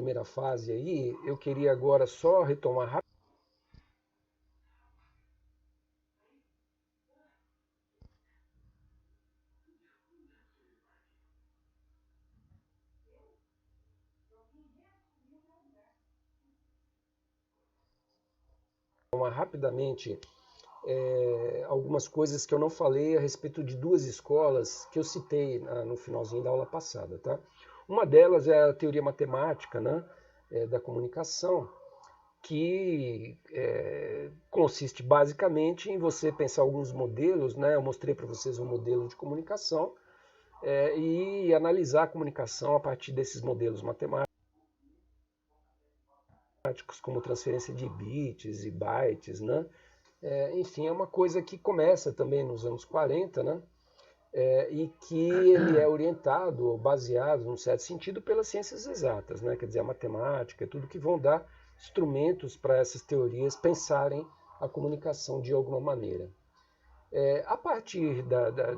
primeira fase aí, eu queria agora só retomar rapidamente algumas coisas que eu não falei a respeito de duas escolas que eu citei no finalzinho da aula passada. Tá? Uma delas é a teoria matemática, né, da comunicação, que consiste basicamente em você pensar alguns modelos, né? Eu mostrei para vocês um modelo de comunicação e analisar a comunicação a partir desses modelos matemáticos, como transferência de bits e bytes, né? Enfim, é uma coisa que começa também nos anos 40, né? E que ele é orientado, baseado, num certo sentido, pelas ciências exatas, né? Quer dizer, a matemática, tudo que vão dar instrumentos para essas teorias pensarem a comunicação de alguma maneira. A partir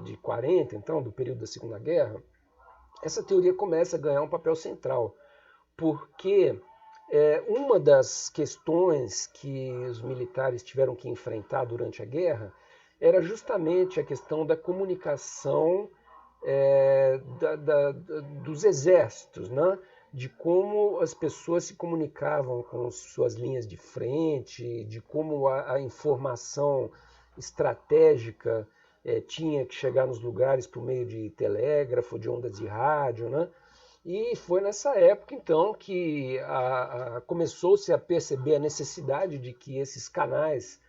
de 40, então, do período da Segunda Guerra, essa teoria começa a ganhar um papel central, porque uma das questões que os militares tiveram que enfrentar durante a guerra era justamente a questão da comunicação dos exércitos, né? De como as pessoas se comunicavam com suas linhas de frente, de como a informação estratégica tinha que chegar nos lugares por meio de telégrafo, de ondas de rádio, né? E foi nessa época, então, que começou-se a perceber a necessidade de que esses canais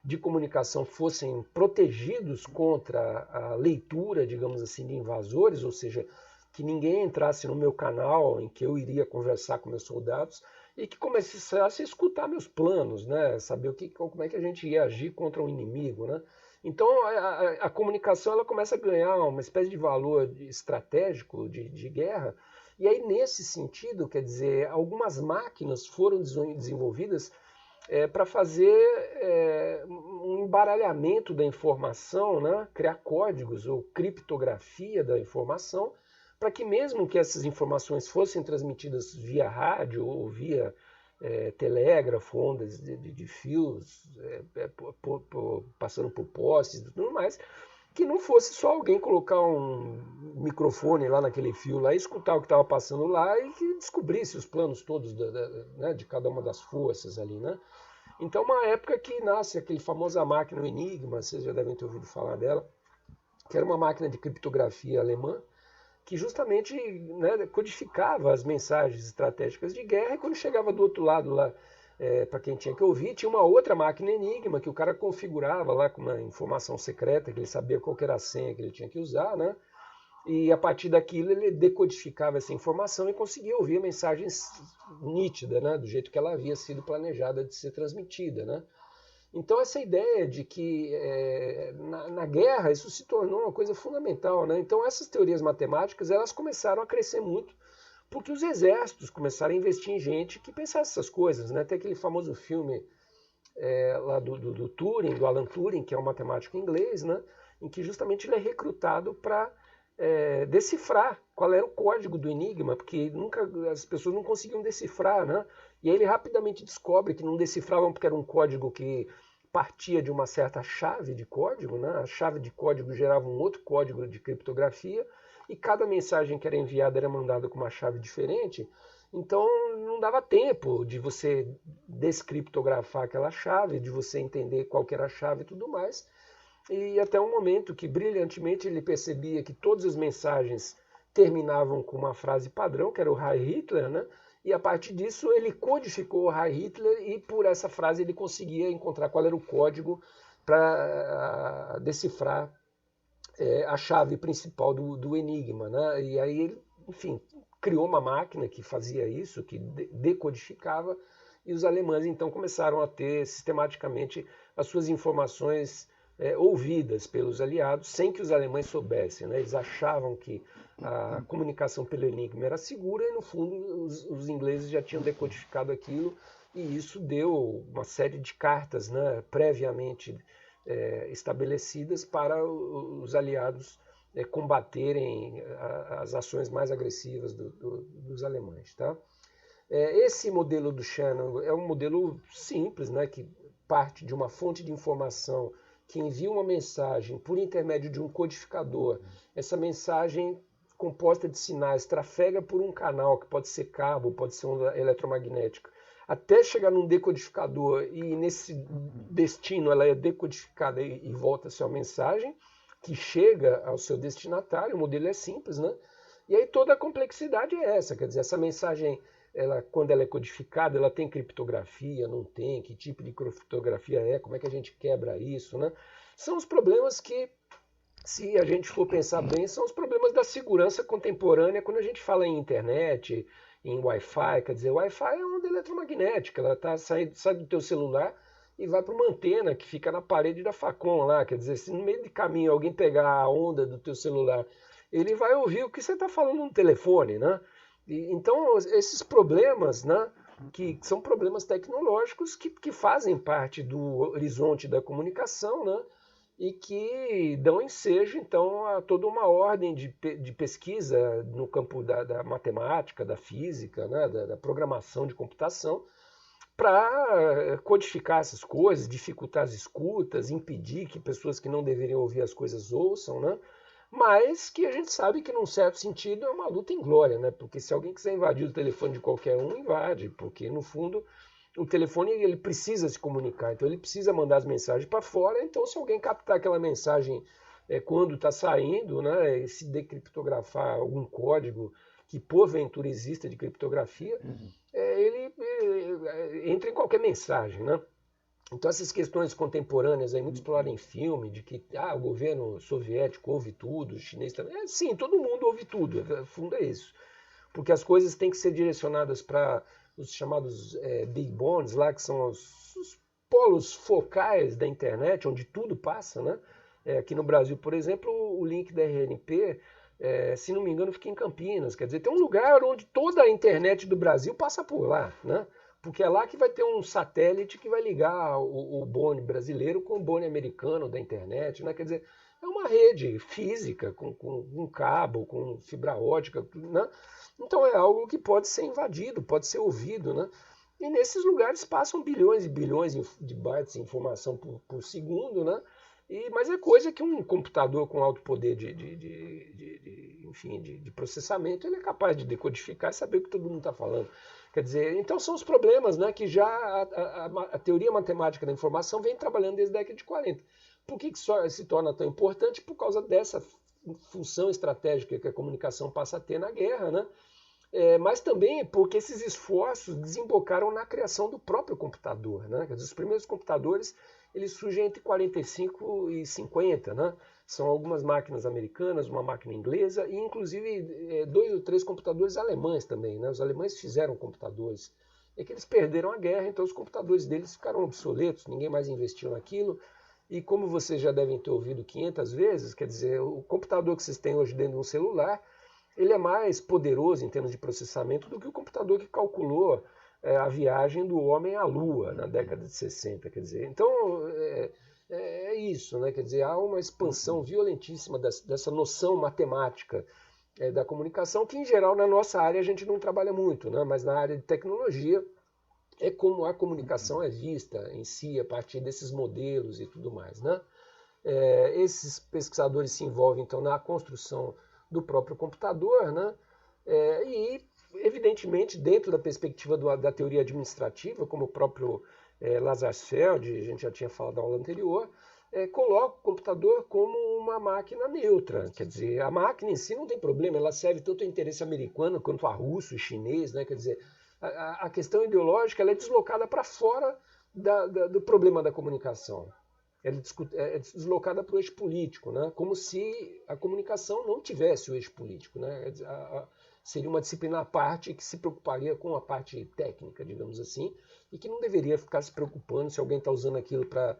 de comunicação fossem protegidos contra a leitura, digamos assim, de invasores, ou seja, que ninguém entrasse no meu canal em que eu iria conversar com meus soldados e que começasse a escutar meus planos, né? Saber como é que a gente ia agir contra o inimigo, né? Então a comunicação ela começa a ganhar uma espécie de valor estratégico de guerra. E aí, nesse sentido, quer dizer, algumas máquinas foram desenvolvidas para fazer um embaralhamento da informação, né? Criar códigos ou criptografia da informação, para que mesmo que essas informações fossem transmitidas via rádio ou via telégrafo, ondas de fios, passando por postes e tudo mais, que não fosse só alguém colocar um microfone lá naquele fio lá e escutar o que estava passando lá e que descobrisse os planos todos né, de cada uma das forças ali, né? Então, uma época que nasce aquele famosa máquina, o Enigma, vocês já devem ter ouvido falar dela, que era uma máquina de criptografia alemã, que justamente, né, codificava as mensagens estratégicas de guerra, e quando chegava do outro lado lá, para quem tinha que ouvir, tinha uma outra máquina Enigma que o cara configurava lá com uma informação secreta, que ele sabia qual era a senha que ele tinha que usar, né? E a partir daquilo ele decodificava essa informação e conseguia ouvir a mensagem nítida, né? Do jeito que ela havia sido planejada de ser transmitida, né? Então essa ideia de que na guerra isso se tornou uma coisa fundamental, né? Então essas teorias matemáticas elas começaram a crescer muito porque os exércitos começaram a investir em gente que pensasse essas coisas, né? Tem aquele famoso filme lá do Turing, do Alan Turing, que é um matemático inglês, né? Em que justamente ele é recrutado para decifrar qual era o código do Enigma, porque nunca as pessoas não conseguiam decifrar, né? E aí ele rapidamente descobre que não decifravam porque era um código que partia de uma certa chave de código, né? A chave de código gerava um outro código de criptografia e cada mensagem que era enviada era mandada com uma chave diferente. Então não dava tempo de você descriptografar aquela chave, de você entender qual que era a chave e tudo mais. E até um momento que brilhantemente ele percebia que todas as mensagens terminavam com uma frase padrão, que era o Heil Hitler, né? E a partir disso ele codificou o Heil Hitler e por essa frase ele conseguia encontrar qual era o código para decifrar a chave principal do Enigma, né? E aí ele, enfim, criou uma máquina que fazia isso, que decodificava, e os alemães então começaram a ter sistematicamente as suas informações ouvidas pelos aliados, sem que os alemães soubessem, né? Eles achavam que a comunicação pelo Enigma era segura e, no fundo, os ingleses já tinham decodificado aquilo, e isso deu uma série de cartas, né, previamente estabelecidas para os aliados combaterem as ações mais agressivas dos alemães. Tá? Esse modelo do Shannon é um modelo simples, né, que parte de uma fonte de informação que envia uma mensagem por intermédio de um codificador. Essa mensagem composta de sinais trafega por um canal, que pode ser cabo, pode ser onda eletromagnética, até chegar num decodificador e nesse destino ela é decodificada e volta-se a mensagem que chega ao seu destinatário. O modelo é simples, né? E aí toda a complexidade é essa, quer dizer, essa mensagem, quando ela é codificada, ela tem criptografia, não tem, que tipo de criptografia é, como é que a gente quebra isso, né? São os problemas que, se a gente for pensar bem, são os problemas da segurança contemporânea quando a gente fala em internet, em Wi-Fi. Quer dizer, Wi-Fi é uma onda eletromagnética, ela sai do teu celular e vai para uma antena que fica na parede da Facom lá. Quer dizer, se no meio de caminho alguém pegar a onda do teu celular, ele vai ouvir o que você está falando no telefone, né? Então, esses problemas, né, que são problemas tecnológicos que fazem parte do horizonte da comunicação, né, e que dão ensejo, então, a toda uma ordem de pesquisa no campo da matemática, da física, né, da programação de computação, para codificar essas coisas, dificultar as escutas, impedir que pessoas que não deveriam ouvir as coisas ouçam, né? Mas que a gente sabe que, num certo sentido, é uma luta inglória, né? Porque se alguém quiser invadir o telefone de qualquer um, invade, porque, no fundo, o telefone ele precisa se comunicar, então ele precisa mandar as mensagens para fora. Então, se alguém captar aquela mensagem quando está saindo, né, e se decriptografar algum código que porventura exista de criptografia, ele entra em qualquer mensagem, né? Então essas questões contemporâneas aí muito exploradas em filme, de que o governo soviético ouve tudo, o chinês também. Sim, todo mundo ouve tudo, o fundo é isso. Porque as coisas têm que ser direcionadas para os chamados big bonds lá, que são os polos focais da internet, onde tudo passa, né? Aqui no Brasil, por exemplo, o link da RNP, se não me engano, fica em Campinas. Quer dizer, tem um lugar onde toda a internet do Brasil passa por lá, né? Porque é lá que vai ter um satélite que vai ligar o bone brasileiro com o bone americano da internet, né? Quer dizer, é uma rede física com um cabo, com fibra ótica, né? Então é algo que pode ser invadido, pode ser ouvido, né? E nesses lugares passam bilhões e bilhões de bytes de informação por segundo, né? Mas é coisa que um computador com alto poder de processamento ele é capaz de decodificar e saber o que todo mundo está falando. Quer dizer, então são os problemas, né, que já a teoria matemática da informação vem trabalhando desde a década de 40. Por que se torna tão importante? Por causa dessa função estratégica que a comunicação passa a ter na guerra, né? Mas também porque esses esforços desembocaram na criação do próprio computador, né? Quer dizer, os primeiros computadores eles surgem entre 45 e 50, né? São algumas máquinas americanas, uma máquina inglesa e inclusive 2 ou 3 computadores alemães também, né? Os alemães fizeram computadores. É que eles perderam a guerra, então os computadores deles ficaram obsoletos, ninguém mais investiu naquilo. E como vocês já devem ter ouvido 500 vezes, quer dizer, o computador que vocês têm hoje dentro de um celular, ele é mais poderoso em termos de processamento do que o computador que calculou a viagem do homem à Lua na década de 60. Quer dizer, então é isso, né? Quer dizer, há uma expansão violentíssima dessa noção matemática da comunicação, que em geral na nossa área a gente não trabalha muito, né? Mas na área de tecnologia é como a comunicação é vista em si, a partir desses modelos e tudo mais, né? Esses pesquisadores se envolvem então na construção do próprio computador, né? E, evidentemente, dentro da perspectiva da teoria administrativa, como o próprio Lazarsfeld, a gente já tinha falado na aula anterior, coloca o computador como uma máquina neutra. Quer dizer, a máquina em si não tem problema, ela serve tanto ao interesse americano quanto a russo e chinês, né? Quer dizer, a questão ideológica ela é deslocada para fora do problema da comunicação. Ela é deslocada para o eixo político, né? Como se a comunicação não tivesse o eixo político, né? Seria uma disciplina à parte que se preocuparia com a parte técnica, digamos assim, e que não deveria ficar se preocupando se alguém está usando aquilo para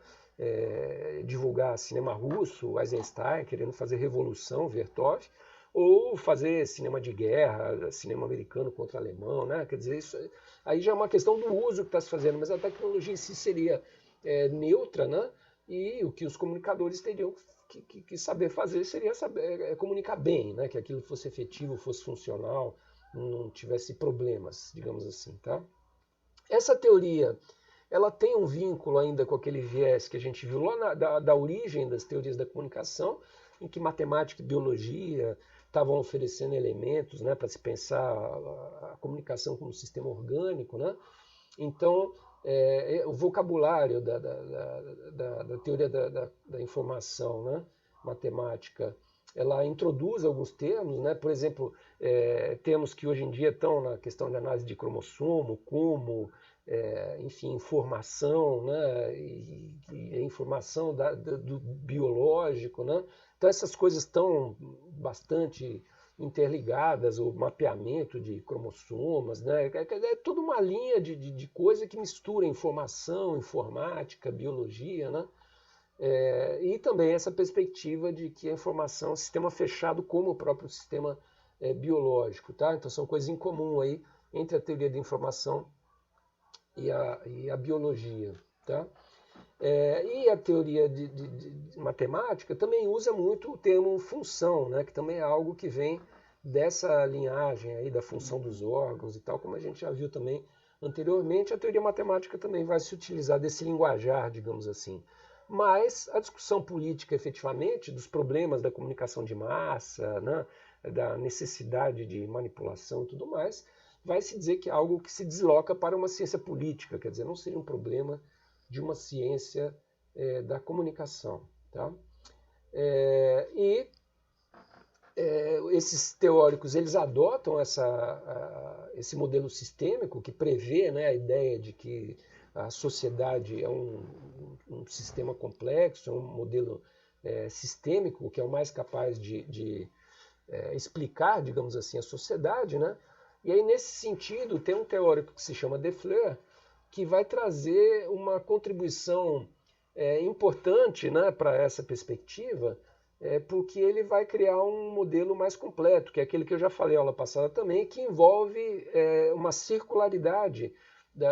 divulgar cinema russo, Eisenstein, querendo fazer revolução, Vertov, ou fazer cinema de guerra, cinema americano contra alemão, né? Quer dizer, isso aí já é uma questão do uso que está se fazendo, mas a tecnologia em si seria neutra, né? E o que os comunicadores teriam que saber fazer seria saber comunicar bem, né? Que aquilo fosse efetivo, fosse funcional, não tivesse problemas, digamos assim, tá? Essa teoria, ela tem um vínculo ainda com aquele viés que a gente viu lá da origem das teorias da comunicação, em que matemática e biologia estavam oferecendo elementos, né, para se pensar a comunicação como um sistema orgânico, né? Então, o vocabulário da teoria da informação, né, matemática, ela introduz alguns termos, né? Por exemplo, termos que hoje em dia estão na questão de análise de cromossomo, como, enfim, informação, né? E informação do biológico, né? Então essas coisas estão bastante interligadas, o mapeamento de cromossomas, né? É toda uma linha de coisa que mistura informação, informática, biologia, né? E também essa perspectiva de que a informação é um sistema fechado como o próprio sistema biológico, tá? Então são coisas em comum aí entre a teoria da informação e a biologia, tá? E a teoria de matemática também usa muito o termo função, né? Que também é algo que vem dessa linhagem aí da função dos órgãos e tal, como a gente já viu também anteriormente. A teoria matemática também vai se utilizar desse linguajar, digamos assim. Mas a discussão política, efetivamente, dos problemas da comunicação de massa, né, da necessidade de manipulação e tudo mais, vai se dizer que é algo que se desloca para uma ciência política, quer dizer, não seria um problema de uma ciência da comunicação. Tá? Esses teóricos eles adotam esse modelo sistêmico que prevê, né, a ideia de que a sociedade é um sistema complexo, é um modelo sistêmico que é o mais capaz de explicar, digamos assim, a sociedade, né? E aí, nesse sentido, tem um teórico que se chama De Fleur, que vai trazer uma contribuição importante, né, para essa perspectiva, porque ele vai criar um modelo mais completo, que é aquele que eu já falei na aula passada também, que envolve uma circularidade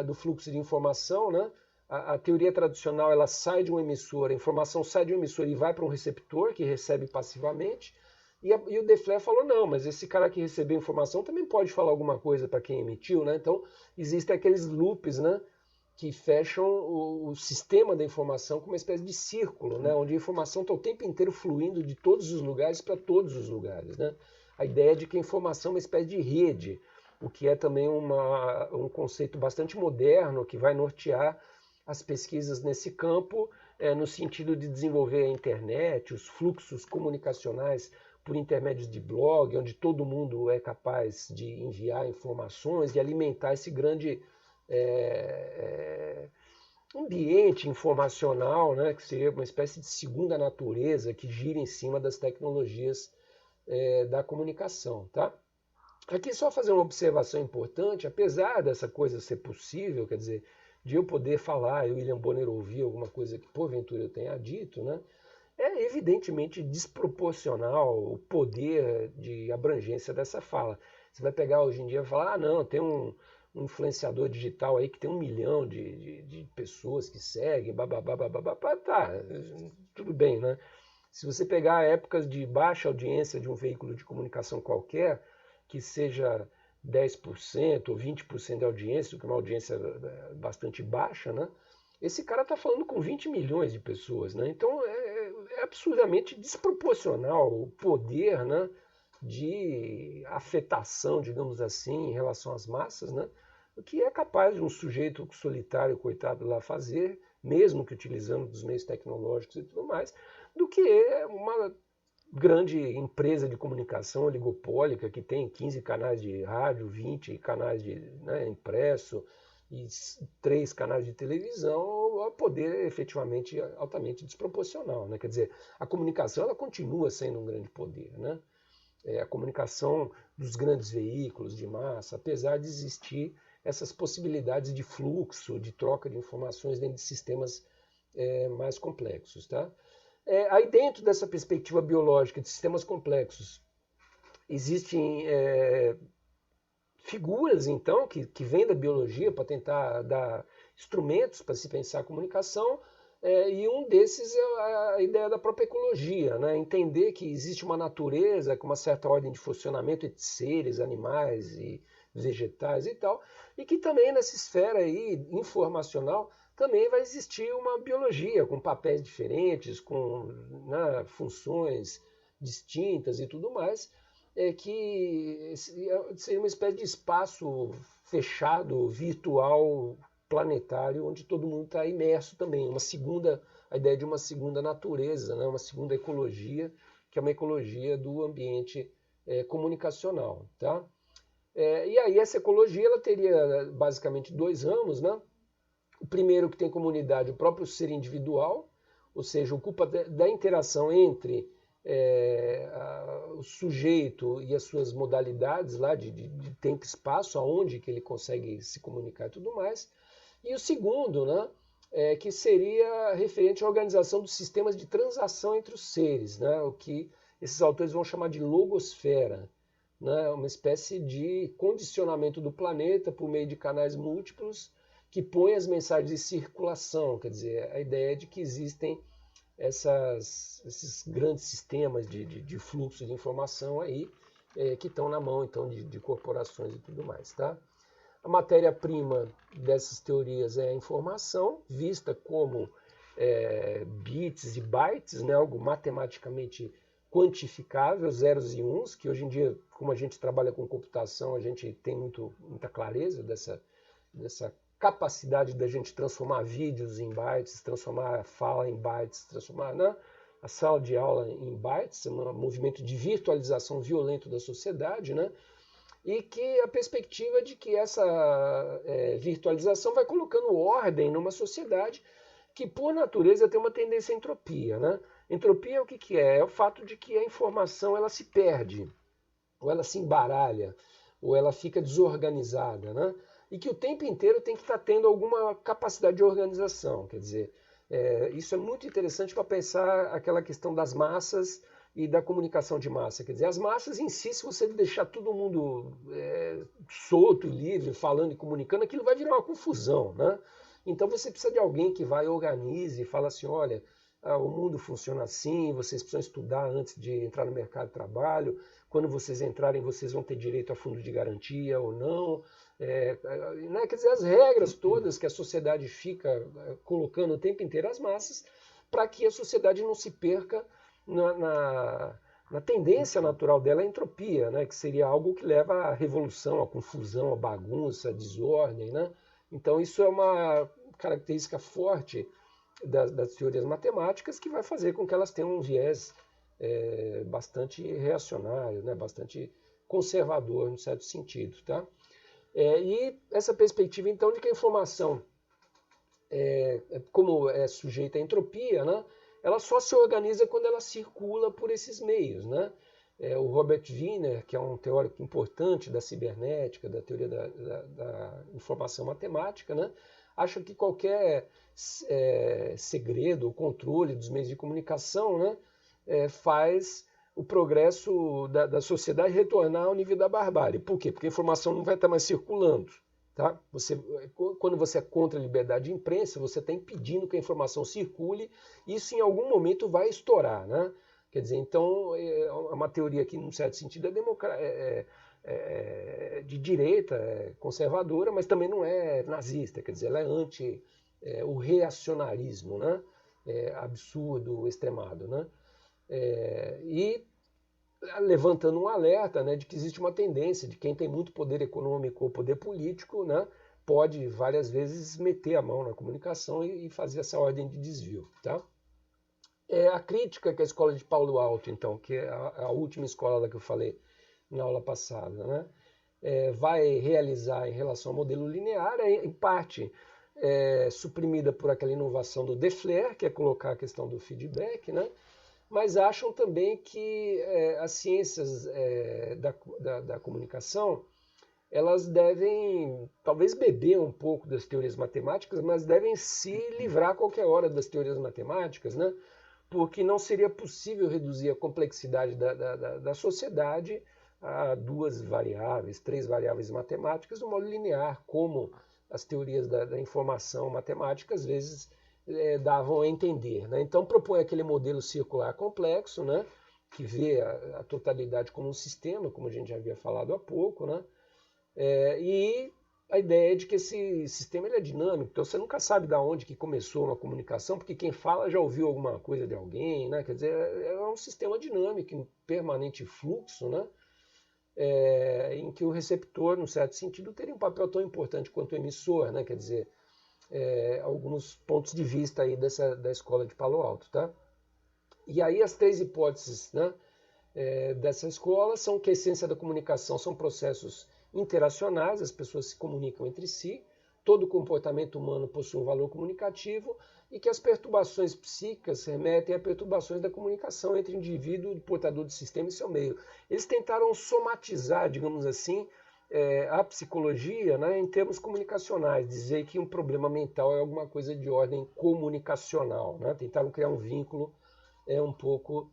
do fluxo de informação, né? A teoria tradicional ela sai de uma emissora, a informação sai de uma emissora e vai para um receptor que recebe passivamente. E o De Fleur falou, não, mas esse cara que recebeu informação também pode falar alguma coisa para quem emitiu, né? Então, existem aqueles loops, né, que fecham o sistema da informação com uma espécie de círculo, né, onde a informação está o tempo inteiro fluindo de todos os lugares para todos os lugares, né? A ideia de que a informação é uma espécie de rede, o que é também um conceito bastante moderno que vai nortear as pesquisas nesse campo, no sentido de desenvolver a internet, os fluxos comunicacionais por intermédio de blog, onde todo mundo é capaz de enviar informações e alimentar esse grande ambiente informacional, né, que seria uma espécie de segunda natureza que gira em cima das tecnologias da comunicação. Tá? Aqui só fazer uma observação importante, apesar dessa coisa ser possível, quer dizer, de eu poder falar, eu, William Bonner, ouvir alguma coisa que porventura eu tenha dito, né, é evidentemente desproporcional o poder de abrangência dessa fala. Você vai pegar hoje em dia e falar, ah, não, tem um influenciador digital aí que tem 1 milhão de pessoas que seguem, bababá, tá, tudo bem, né? Se você pegar épocas de baixa audiência de um veículo de comunicação qualquer, que seja 10% ou 20% de audiência, que é uma audiência bastante baixa, né? Esse cara está falando com 20 milhões de pessoas, né? Então é absurdamente desproporcional o poder, né, de afetação, digamos assim, em relação às massas, né? O que é capaz de um sujeito solitário, coitado, lá fazer, mesmo que utilizando dos meios tecnológicos e tudo mais, do que uma grande empresa de comunicação oligopólica que tem 15 canais de rádio, 20 canais de, né, impresso e 3 canais de televisão, a poder efetivamente altamente desproporcional, né? Quer dizer, a comunicação ela continua sendo um grande poder, né? A comunicação dos grandes veículos de massa, apesar de existir essas possibilidades de fluxo, de troca de informações dentro de sistemas mais complexos, tá? Aí dentro dessa perspectiva biológica de sistemas complexos, existem figuras, então, que vêm da biologia para tentar dar instrumentos para se pensar a comunicação, E um desses é a ideia da própria ecologia, né? Entender que existe uma natureza com uma certa ordem de funcionamento de seres, animais e vegetais e tal, e que também nessa esfera aí informacional também vai existir uma biologia com papéis diferentes, com, né, funções distintas e tudo mais, que seria uma espécie de espaço fechado, virtual, planetário, onde todo mundo está imerso também. A ideia de uma segunda natureza, né? Uma segunda ecologia, que é uma ecologia do ambiente comunicacional. Tá? E aí essa ecologia ela teria basicamente dois ramos, né? O primeiro que tem comunidade, o próprio ser individual, ou seja, ocupa da interação entre o sujeito e as suas modalidades lá de tempo e espaço, aonde que ele consegue se comunicar e tudo mais. E o segundo, né, que seria referente à organização dos sistemas de transação entre os seres, né, o que esses autores vão chamar de logosfera, né, uma espécie de condicionamento do planeta por meio de canais múltiplos que põe as mensagens em circulação, quer dizer, a ideia de que existem esses grandes sistemas de fluxo de informação aí, que estão na mão então de corporações e tudo mais. Tá? A matéria-prima dessas teorias é a informação, vista como bits e bytes, né, algo matematicamente quantificável, zeros e uns, que hoje em dia, como a gente trabalha com computação, a gente tem muita clareza dessa capacidade da gente transformar vídeos em bytes, transformar a fala em bytes, transformar, né, a sala de aula em bytes, um movimento de virtualização violento da sociedade, né? E que a perspectiva de que essa virtualização vai colocando ordem numa sociedade que, por natureza, tem uma tendência à entropia. Né? Entropia é o que é? É o fato de que a informação ela se perde, ou ela se embaralha, ou ela fica desorganizada. Né? E que o tempo inteiro tem que estar tendo alguma capacidade de organização. Quer dizer, isso é muito interessante para pensar aquela questão das massas e da comunicação de massa. Quer dizer, as massas em si, se você deixar todo mundo solto e livre, falando e comunicando, aquilo vai virar uma confusão. Né? Então você precisa de alguém que vai, organize e fala assim, olha, o mundo funciona assim, vocês precisam estudar antes de entrar no mercado de trabalho, quando vocês entrarem vocês vão ter direito a fundo de garantia ou não. Quer dizer, as regras todas que a sociedade fica colocando o tempo inteiro às massas, para que a sociedade não se perca na tendência natural dela, a entropia, né? Que seria algo que leva à revolução, à confusão, à bagunça, à desordem. Né? Então isso é uma característica forte das teorias matemáticas que vai fazer com que elas tenham um viés bastante reacionário, né? Bastante conservador, no certo sentido. Tá? E essa perspectiva, então, de que a informação, como é sujeita à entropia, né, ela só se organiza quando ela circula por esses meios. Né? O Robert Wiener, que é um teórico importante da cibernética, da teoria da informação matemática, né, acha que qualquer segredo ou controle dos meios de comunicação, né, faz o progresso da sociedade retornar ao nível da barbárie. Por quê? Porque a informação não vai estar mais circulando. Tá? Quando você é contra a liberdade de imprensa, você está impedindo que a informação circule, e isso em algum momento vai estourar. Né? Quer dizer, então, é uma teoria que, num certo sentido, de direita, conservadora, mas também não é nazista, quer dizer, ela é anti o reacionarismo, né? Absurdo, extremado. Né? E levantando um alerta, né, de que existe uma tendência de quem tem muito poder econômico ou poder político, né, pode várias vezes meter a mão na comunicação e fazer essa ordem de desvio. Tá? A crítica que a escola de Palo Alto, então, que é a última escola da que eu falei na aula passada, né, vai realizar em relação ao modelo linear, em parte suprimida por aquela inovação do De Flair, que é colocar a questão do feedback, né, mas acham também que as ciências da comunicação elas devem talvez beber um pouco das teorias matemáticas, mas devem se livrar a qualquer hora das teorias matemáticas, né? Porque não seria possível reduzir a complexidade da sociedade a duas variáveis, três variáveis matemáticas, no modo linear, como as teorias da informação matemática às vezes davam a entender, né? Então propõe aquele modelo circular complexo, né? Que vê a totalidade como um sistema, como a gente já havia falado há pouco, né? E a ideia é de que esse sistema ele é dinâmico, então você nunca sabe de onde que começou uma comunicação, porque quem fala já ouviu alguma coisa de alguém, né? Quer dizer, é um sistema dinâmico, em permanente fluxo, né? Em que o receptor, num certo sentido, teria um papel tão importante quanto o emissor, né? Quer dizer, alguns pontos de vista aí da escola de Palo Alto, tá? E aí as três hipóteses, né, dessa escola são que a essência da comunicação são processos interacionais, as pessoas se comunicam entre si, todo comportamento humano possui um valor comunicativo e que as perturbações psíquicas remetem a perturbações da comunicação entre o indivíduo, portador do sistema e seu meio. Eles tentaram somatizar, digamos assim, a psicologia, né, em termos comunicacionais, dizer que um problema mental é alguma coisa de ordem comunicacional, né? Tentaram criar um vínculo um pouco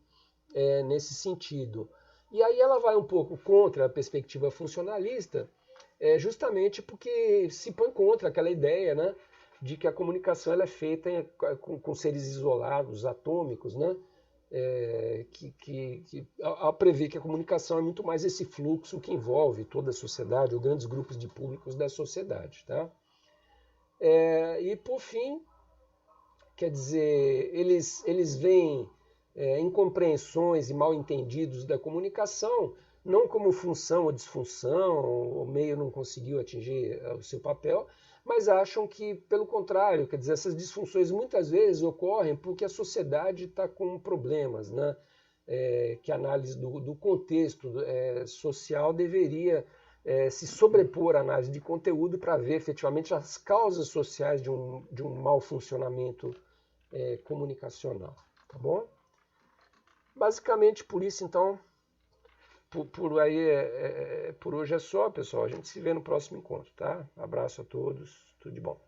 nesse sentido. E aí ela vai um pouco contra a perspectiva funcionalista, justamente porque se põe contra aquela ideia, né, de que a comunicação ela é feita com seres isolados, atômicos, né, ao prever que a comunicação é muito mais esse fluxo que envolve toda a sociedade, ou grandes grupos de públicos da sociedade. Tá? E por fim, quer dizer, eles veem incompreensões e mal-entendidos da comunicação não como função ou disfunção, o meio não conseguiu atingir o seu papel, mas acham que, pelo contrário, quer dizer, essas disfunções muitas vezes ocorrem porque a sociedade está com problemas, né? Que a análise do contexto social deveria se sobrepor à análise de conteúdo para ver efetivamente as causas sociais de um mau funcionamento comunicacional, tá bom? Basicamente por isso, então, por hoje é só, pessoal. A gente se vê no próximo encontro, tá? Abraço a todos, tudo de bom.